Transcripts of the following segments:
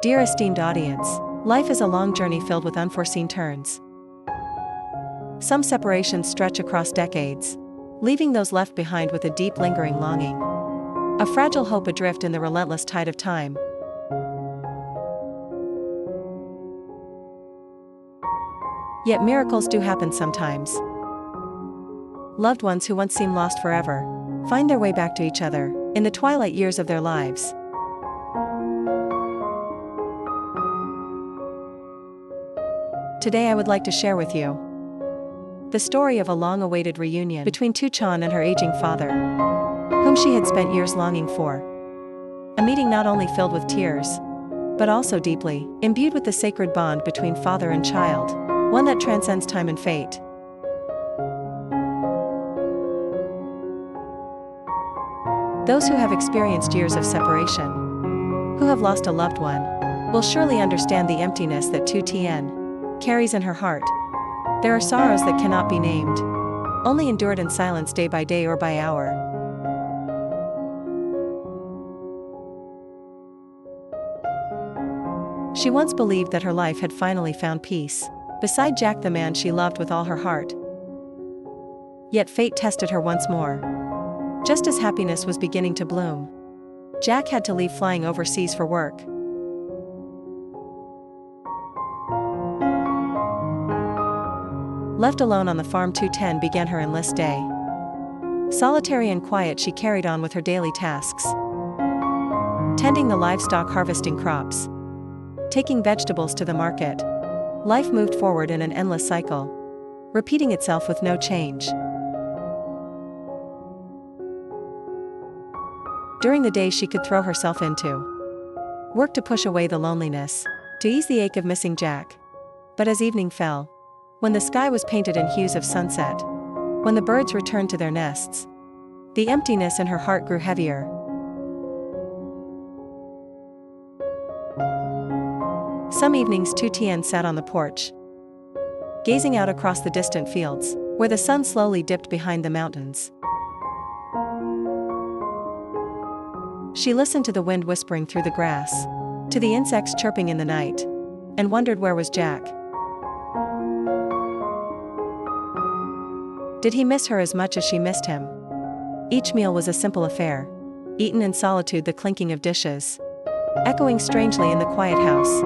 Dear esteemed audience, life is a long journey filled with unforeseen turns. Some separations stretch across decades, leaving those left behind with a deep lingering longing. A fragile hope adrift in the relentless tide of time. Yet miracles do happen sometimes. Loved ones who once seemed lost forever find their way back to each other in the twilight years of their lives. Today I would like to share with you the story of a long-awaited reunion between Tu Tien and her aging father, whom she had spent years longing for. A meeting not only filled with tears, but also deeply imbued with the sacred bond between father and child, one that transcends time and fate. Those who have experienced years of separation, who have lost a loved one, will surely understand the emptiness that Tu Tien carries in her heart. There are sorrows that cannot be named, only endured in silence day by day or by hour. She once believed that her life had finally found peace beside Jack, the man she loved with all her heart. Yet fate tested her once more. Just as happiness was beginning to bloom, Jack had to leave, flying overseas for work. Left alone on the farm, Tu Tien began her endless day. Solitary and quiet, she carried on with her daily tasks. Tending the livestock, harvesting crops, taking vegetables to the market. Life moved forward in an endless cycle, repeating itself with no change. During the day she could throw herself into work to push away the loneliness, to ease the ache of missing Jack. But as evening fell, when the sky was painted in hues of sunset, when the birds returned to their nests, the emptiness in her heart grew heavier. Some evenings Tu Tien sat on the porch, gazing out across the distant fields, where the sun slowly dipped behind the mountains. She listened to the wind whispering through the grass, to the insects chirping in the night, and wondered, where was Jack? Did he miss her as much as she missed him? Each meal was a simple affair, eaten in solitude, the clinking of dishes echoing strangely in the quiet house.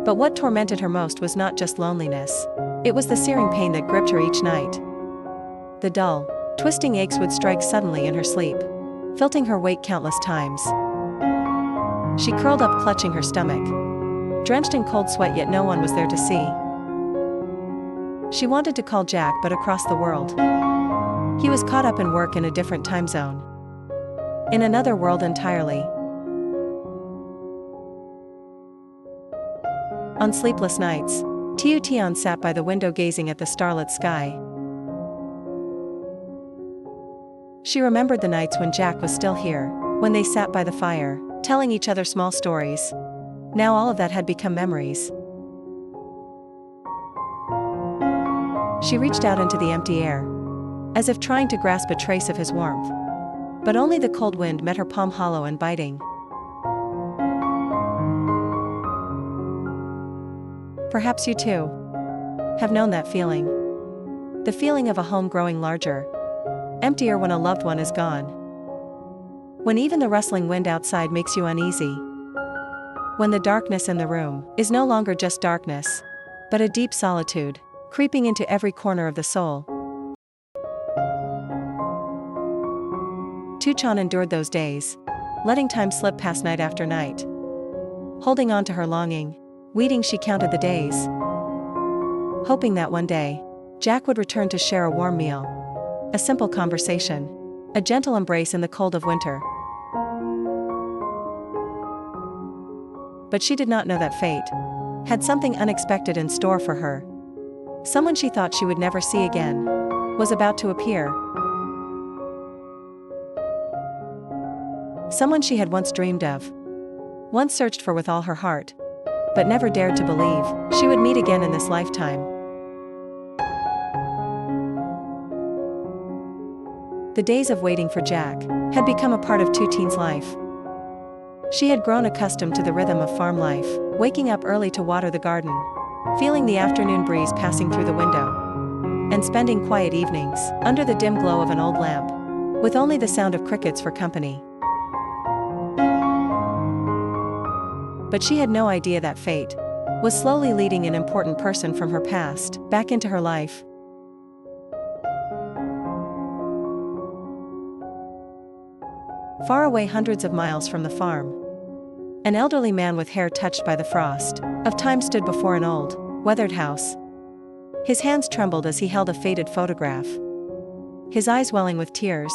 But what tormented her most was not just loneliness. It was the searing pain that gripped her each night. The dull, twisting aches would strike suddenly in her sleep, filling her wake countless times. She curled up, clutching her stomach, drenched in cold sweat, yet no one was there to see. She wanted to call Jack, but across the world, he was caught up in work in a different time zone, in another world entirely. On sleepless nights, Tu Tien sat by the window gazing at the starlit sky. She remembered the nights when Jack was still here, when they sat by the fire, telling each other small stories. Now all of that had become memories. She reached out into the empty air, as if trying to grasp a trace of his warmth. But only the cold wind met her palm, hollow and biting. Perhaps you too have known that feeling. The feeling of a home growing larger, emptier when a loved one is gone. When even the rustling wind outside makes you uneasy. When the darkness in the room is no longer just darkness, but a deep solitude, creeping into every corner of the soul. Tu Tien endured those days, letting time slip past night after night. Holding on to her longing, weeding, she counted the days, hoping that one day, Jack would return to share a warm meal, a simple conversation, a gentle embrace in the cold of winter. But she did not know that fate had something unexpected in store for her. Someone she thought she would never see again was about to appear. Someone she had once dreamed of, once searched for with all her heart, but never dared to believe she would meet again in this lifetime. The days of waiting for Jack had become a part of Tu Tien's life. She had grown accustomed to the rhythm of farm life, waking up early to water the garden, feeling the afternoon breeze passing through the window, and spending quiet evenings under the dim glow of an old lamp, with only the sound of crickets for company. But she had no idea that fate was slowly leading an important person from her past back into her life. Far away, hundreds of miles from the farm, an elderly man with hair touched by the frost of time stood before an old, weathered house. His hands trembled as he held a faded photograph, his eyes welling with tears.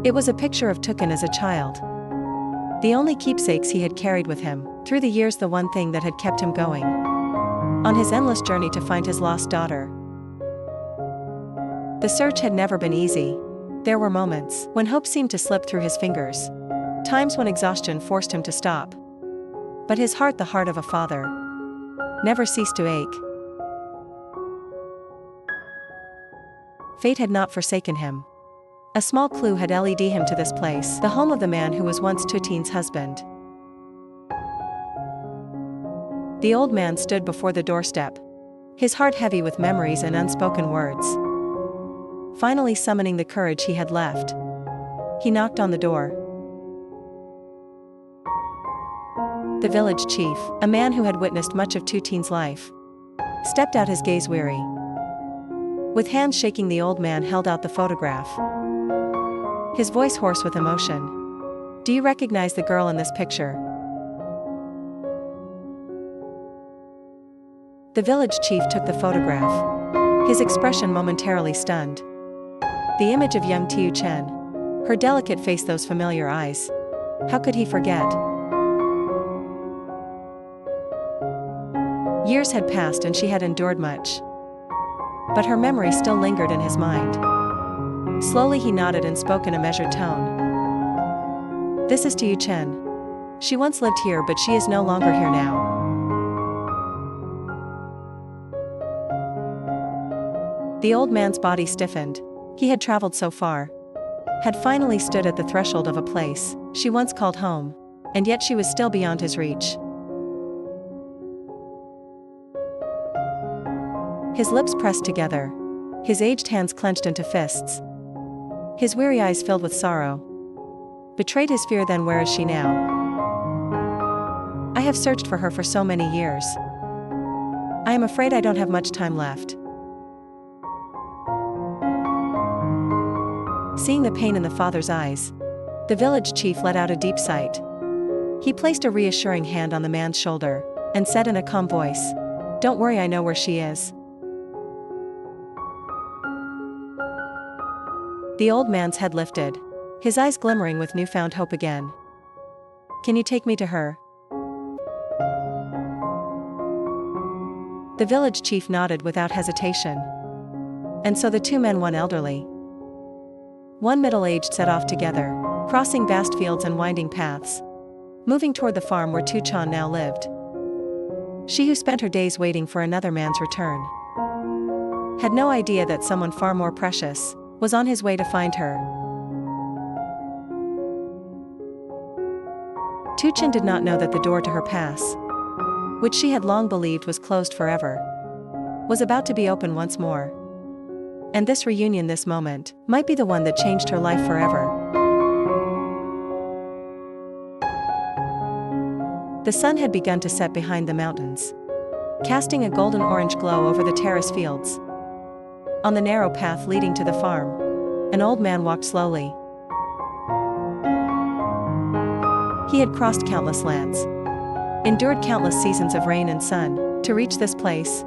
It was a picture of Tu Tien as a child, the only keepsakes he had carried with him through the years, the one thing that had kept him going on his endless journey to find his lost daughter. The search had never been easy. There were moments when hope seemed to slip through his fingers, times when exhaustion forced him to stop. But his heart, the heart of a father, never ceased to ache. Fate had not forsaken him. A small clue had led him to this place, the home of the man who was once Tu Tien's husband. The old man stood before the doorstep, his heart heavy with memories and unspoken words. Finally summoning the courage he had left, he knocked on the door. The village chief, a man who had witnessed much of Tu Tien's life, stepped out, his gaze weary. With hands shaking, the old man held out the photograph, his voice hoarse with emotion. "Do you recognize the girl in this picture?" The village chief took the photograph, his expression momentarily stunned. The image of young Tu Tien, her delicate face, those familiar eyes. How could he forget? Years had passed and she had endured much, but her memory still lingered in his mind. Slowly he nodded and spoke in a measured tone. "This is Tu Tien. She once lived here, but she is no longer here now." The old man's body stiffened. He had traveled so far, had finally stood at the threshold of a place she once called home, and yet she was still beyond his reach. His lips pressed together, his aged hands clenched into fists. His weary eyes filled with sorrow betrayed his fear. "Then where is she now? I have searched for her for so many years. I am afraid I don't have much time left." Seeing the pain in the father's eyes, the village chief let out a deep sigh. He placed a reassuring hand on the man's shoulder and said in a calm voice, "Don't worry, I know where she is." The old man's head lifted, his eyes glimmering with newfound hope again. "Can you take me to her?" The village chief nodded without hesitation. And so the two men, one elderly, one middle-aged, set off together, crossing vast fields and winding paths, moving toward the farm where Tu Tien now lived. She who spent her days waiting for another man's return had no idea that someone far more precious was on his way to find her. Tu Tien did not know that the door to her past, which she had long believed was closed forever, was about to be open once more. And this reunion, this moment, might be the one that changed her life forever. The sun had begun to set behind the mountains, casting a golden-orange glow over the terrace fields. On the narrow path leading to the farm, an old man walked slowly. He had crossed countless lands, endured countless seasons of rain and sun, to reach this place.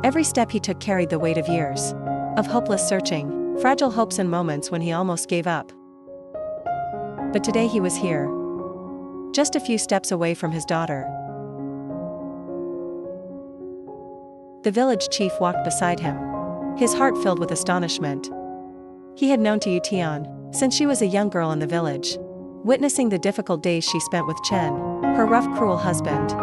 Every step he took carried the weight of years of hopeless searching, fragile hopes and moments when he almost gave up. But today he was here, just a few steps away from his daughter. The village chief walked beside him, his heart filled with astonishment. He had known Tu Tien since she was a young girl in the village, witnessing the difficult days she spent with Chen, her rough, cruel husband.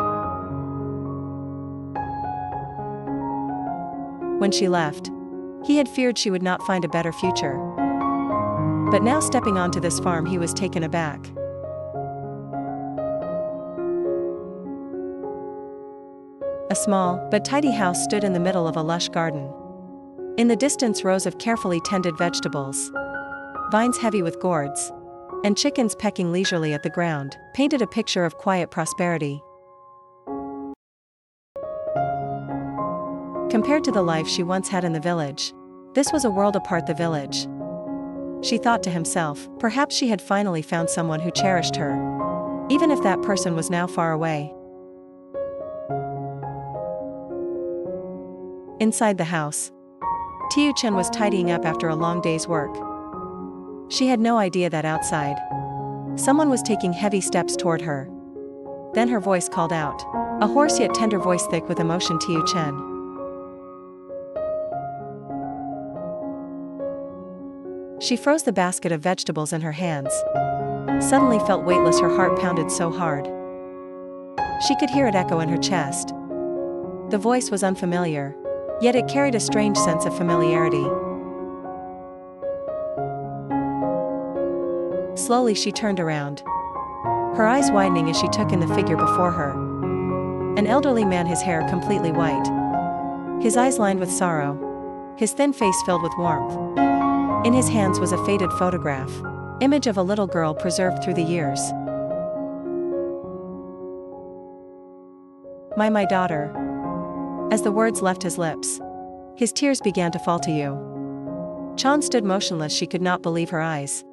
When she left, he had feared she would not find a better future. But now stepping onto this farm he was taken aback. A small, but tidy house stood in the middle of a lush garden. In the distance rows of carefully tended vegetables, vines heavy with gourds, and chickens pecking leisurely at the ground, painted a picture of quiet prosperity. Compared to the life she once had in the village, this was a world apart. The village. She thought to himself, perhaps she had finally found someone who cherished her, even if that person was now far away. Inside the house, Tu Tien was tidying up after a long day's work. She had no idea that outside, someone was taking heavy steps toward her. Then her voice called out. A hoarse yet tender voice thick with emotion. Tu Tien. She froze the basket of vegetables in her hands. Suddenly felt weightless, her heart pounded so hard. She could hear it echo in her chest. The voice was unfamiliar, yet it carried a strange sense of familiarity. Slowly she turned around, her eyes widening as she took in the figure before her. An elderly man, his hair completely white, his eyes lined with sorrow, his thin face filled with warmth. In his hands was a faded photograph, image of a little girl preserved through the years. My daughter. As the words left his lips, his tears began to fall. To you. Chan stood motionless. She could not believe her eyes.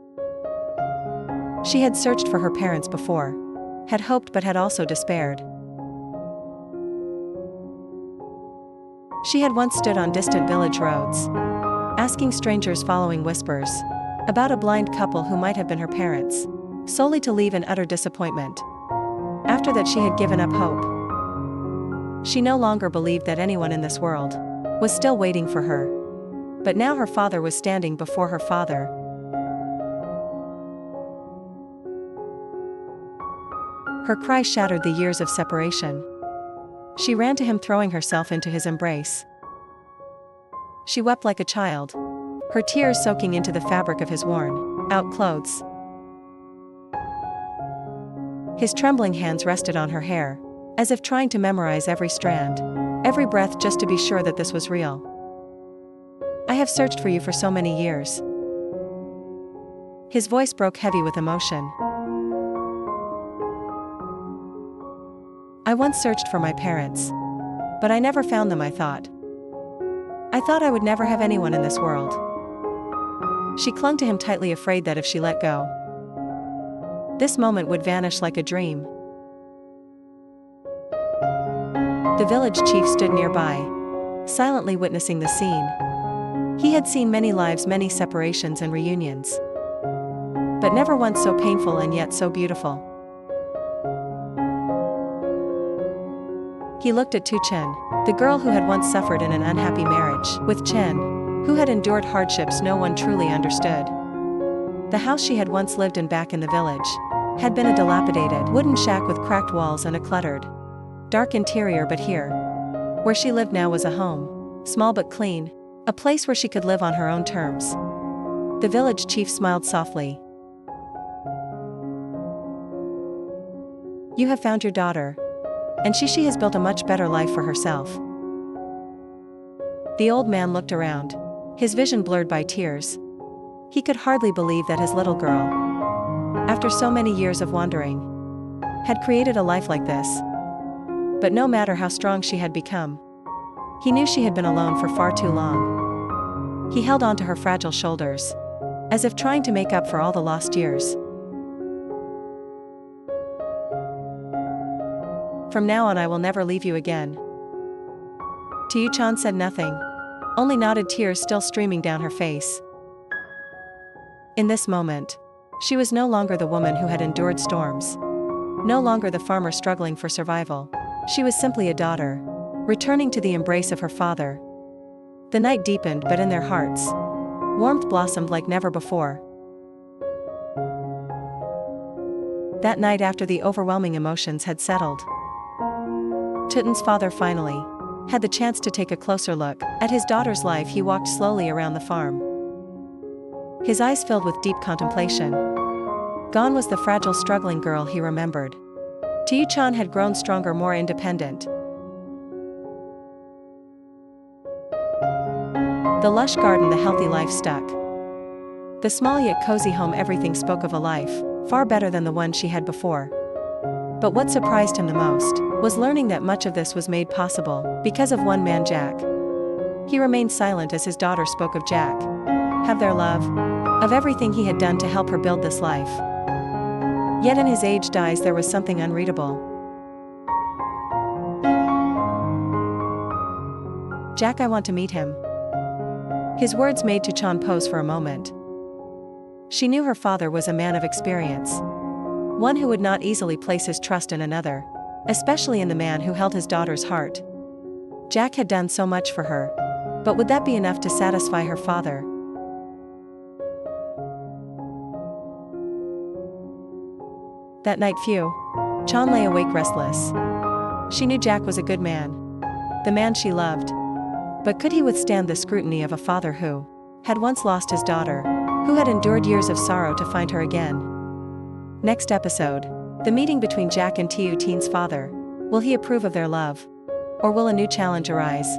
She had searched for her parents before, had hoped but had also despaired. She had once stood on distant village roads, asking strangers, following whispers, about a blind couple who might have been her parents, solely to leave in utter disappointment. After that she had given up hope. She no longer believed that anyone in this world was still waiting for her. But now her father was standing before her. Father. Her cry shattered the years of separation. She ran to him, throwing herself into his embrace. She wept like a child, her tears soaking into the fabric of his worn-out clothes. His trembling hands rested on her hair, as if trying to memorize every strand, every breath, just to be sure that this was real. I have searched for you for so many years. His voice broke heavy with emotion. I once searched for my parents, but I never found them. I thought I would never have anyone in this world. She clung to him tightly, afraid that if she let go, this moment would vanish like a dream. The village chief stood nearby, silently witnessing the scene. He had seen many lives, many separations and reunions, but never once so painful and yet so beautiful. He looked at Tu Tien, the girl who had once suffered in an unhappy marriage with Chen, who had endured hardships no one truly understood. The house she had once lived in back in the village had been a dilapidated wooden shack with cracked walls and a cluttered, dark interior, but here, where she lived now, was a home, small but clean, a place where she could live on her own terms. The village chief smiled softly. You have found your daughter, and she has built a much better life for herself. The old man looked around, his vision blurred by tears. He could hardly believe that his little girl, after so many years of wandering, had created a life like this. But no matter how strong she had become, he knew she had been alone for far too long. He held on to her fragile shoulders, as if trying to make up for all the lost years. From now on I will never leave you again. Tu Tien said nothing, only nodded, tears still streaming down her face. In this moment, she was no longer the woman who had endured storms, no longer the farmer struggling for survival. She was simply a daughter, returning to the embrace of her father. The night deepened, but in their hearts, warmth blossomed like never before. That night, after the overwhelming emotions had settled, Tu Tien's father finally had the chance to take a closer look at his daughter's life, he walked slowly around the farm. His eyes filled with deep contemplation. Gone was the fragile, struggling girl he remembered. Tu Tien had grown stronger, more independent. The lush garden, the healthy life stuck. The small yet cozy home, everything spoke of a life far better than the one she had before. But what surprised him the most was learning that much of this was made possible because of one man, Jack. He remained silent as his daughter spoke of Jack, of their love, of everything he had done to help her build this life. Yet in his aged eyes there was something unreadable. "Jack, I want to meet him." His words made Tu Tien pause for a moment. She knew her father was a man of experience, one who would not easily place his trust in another, especially in the man who held his daughter's heart. Jack had done so much for her, but would that be enough to satisfy her father? That night, Tien lay awake restless. She knew Jack was a good man, the man she loved. But could he withstand the scrutiny of a father who had once lost his daughter, who had endured years of sorrow to find her again? Next episode, the meeting between Jack and Tu Tien's father. Will he approve of their love? Or will a new challenge arise?